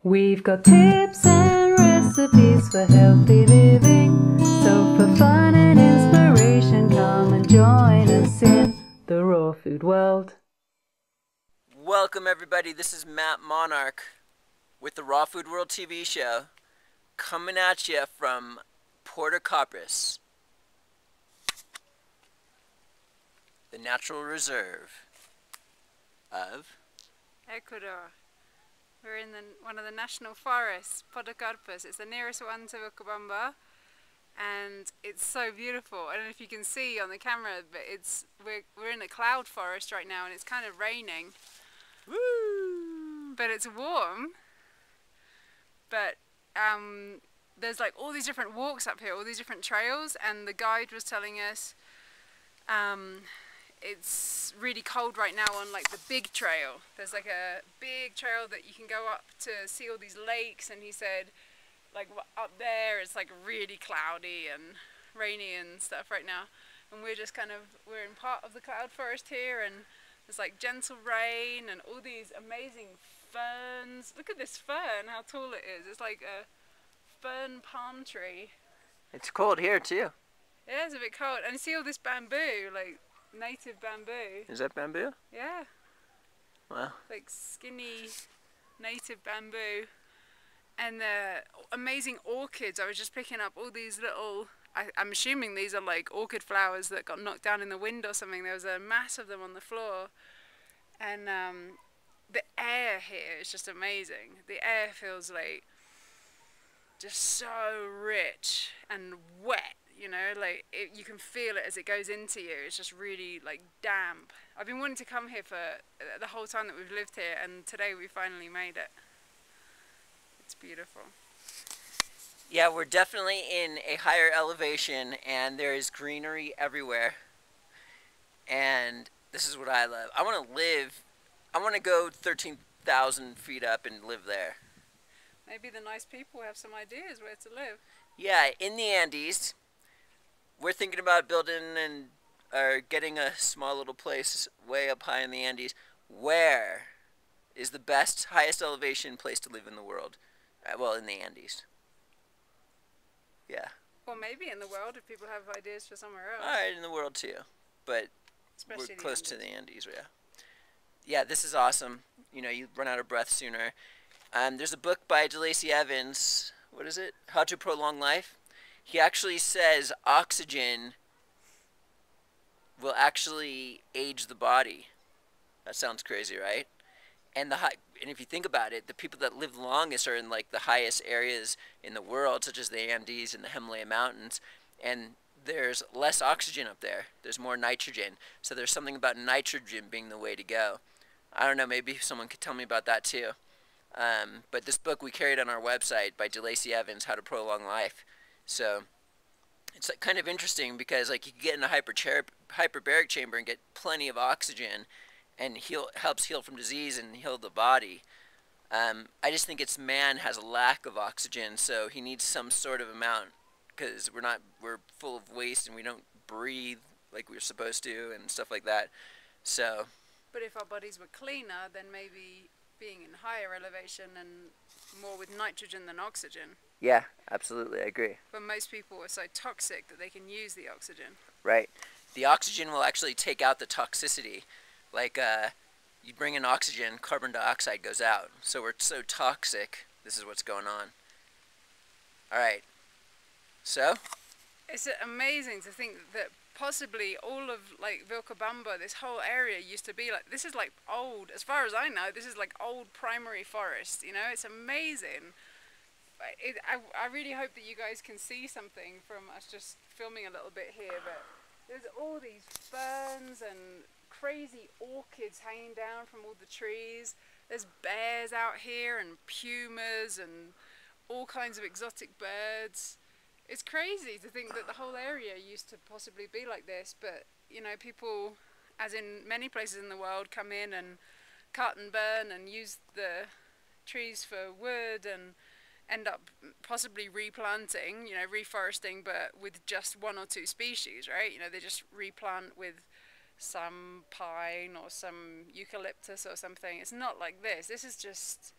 We've got tips and recipes for healthy living. So for fun and inspiration, come and join us in the raw food world. Welcome everybody, this is Matt Monarch with the Raw Food World TV show, coming at you from Podocarpus, the natural reserve of Ecuador. We're in one of the national forests, Podocarpus. It's the nearest one to Vilcabamba, and it's so beautiful. I don't know if you can see on the camera, but we're in a cloud forest right now, and it's kind of raining. Woo! But it's warm. But there's like all these different walks up here, all these different trails, and the guide was telling us it's really cold right now on like the big trail. There's like a big trail that you can go up to see all these lakes, and he said like up there it's like really cloudy and rainy and stuff right now, and we're in part of the cloud forest here, and there's like gentle rain and all these amazing ferns. Look at this fern, how tall it is. It's like a fern palm tree. It's cold here too. Yeah, it's a bit cold. And see all this bamboo, like native bamboo. Is that bamboo? Yeah. Wow. Like skinny native bamboo. And the amazing orchids. I was just picking up all these little, I'm assuming these are like orchid flowers that got knocked down in the wind or something. There was a mass of them on the floor. And the air here is just amazing. The air feels like just so rich and wet. You know, like you can feel it as it goes into you. It's just really like damp. I've been wanting to come here for the whole time that we've lived here, and today we finally made it. It's beautiful. Yeah, we're definitely in a higher elevation, and there is greenery everywhere. And this is what I love. I want to go 13,000 feet up and live there. Maybe the nice people have some ideas where to live. Yeah, in the Andes. We're thinking about building or getting a small little place way up high in the Andes. Where is the best, highest elevation place to live in the world? Well, in the Andes. Yeah. Or maybe in the world if people have ideas for somewhere else. Alright, in the world too. But especially we're close to the Andes, yeah. Yeah, this is awesome. You know, you run out of breath sooner. There's a book by DeLacy Evans. What is it? How to Prolong Life. He actually says oxygen will actually age the body. That sounds crazy, right? And if you think about it, the people that live longest are in like the highest areas in the world, such as the Andes and the Himalaya Mountains, and there's less oxygen up there. There's more nitrogen. So there's something about nitrogen being the way to go. I don't know, maybe someone could tell me about that too. But this book we carried on our website by DeLacy Evans, How to Prolong Life. So it's like kind of interesting because like you can get in a hyperbaric chamber and get plenty of oxygen, and helps heal from disease and heal the body. I just think man has a lack of oxygen, so he needs some sort of amount, because we're full of waste and we don't breathe like we're supposed to and stuff like that. So. But if our bodies were cleaner, then maybe being in higher elevation and more with nitrogen than oxygen. Yeah, absolutely, I agree. But most people are so toxic that they can use the oxygen. Right. The oxygen will actually take out the toxicity. Like, you bring in oxygen, carbon dioxide goes out. So we're so toxic, this is what's going on. Alright. So? It's amazing to think that possibly all of like Vilcabamba, this whole area used to be like, this is like old, as far as I know, this is like old primary forest, you know, it's amazing. I really hope that you guys can see something from us just filming a little bit here, but there's all these ferns and crazy orchids hanging down from all the trees. There's bears out here and pumas and all kinds of exotic birds. It's crazy to think that the whole area used to possibly be like this, but you know, people, as in many places in the world, come in and cut and burn and use the trees for wood and end up possibly replanting, you know, reforesting, but with just one or two species, right? You know, they just replant with some pine or some eucalyptus or something. It's not like this. This is just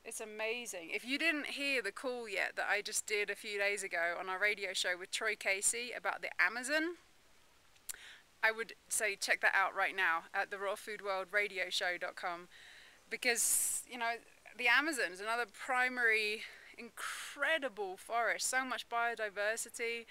It's amazing. If you didn't hear the call yet that I just did a few days ago on our radio show with Troy Casey about the Amazon, I would say check that out right now at the rawfoodworldradioshow.com, because, you know, the Amazon is another primary incredible forest, so much biodiversity,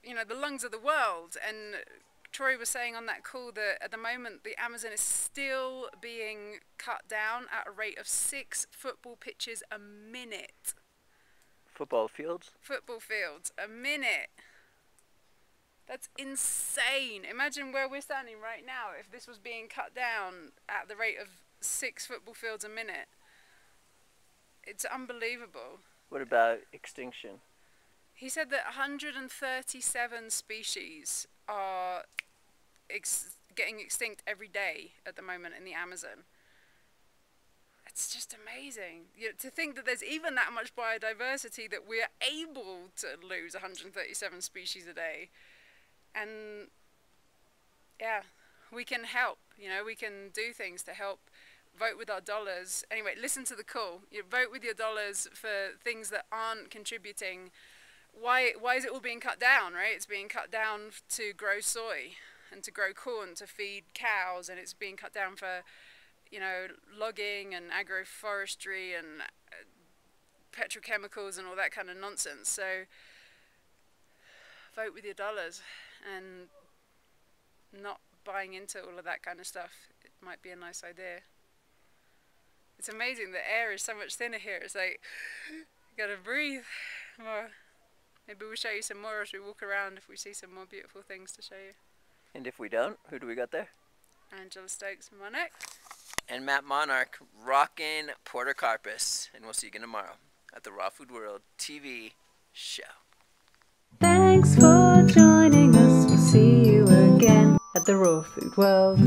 you know, the lungs of the world. And Troy was saying on that call that at the moment the Amazon is still being cut down at a rate of 6 football pitches a minute. Football fields? Football fields a minute. That's insane. Imagine where we're standing right now if this was being cut down at the rate of 6 football fields a minute. It's unbelievable. What about extinction? He said that 137 species are getting extinct every day at the moment in the Amazon. It's just amazing. You know, to think that there's even that much biodiversity that we're able to lose 137 species a day. And yeah, we can help, you know, we can do things to help. Vote with our dollars. Anyway, listen to the call. You vote with your dollars for things that aren't contributing. Why is it all being cut down, right? It's being cut down to grow soy and to grow corn to feed cows, and it's being cut down for, you know, logging and agroforestry and petrochemicals and all that kind of nonsense. So vote with your dollars and not buying into all of that kind of stuff. It might be a nice idea. It's amazing, the air is so much thinner here. It's like, you gotta breathe more. Maybe we'll show you some more as we walk around if we see some more beautiful things to show you. And if we don't, who do we got there? Angela Stokes Monarch. And Matt Monarch rocking Podocarpus. And we'll see you again tomorrow at the Raw Food World TV show. Thanks for joining us. We'll see you again at the Raw Food World.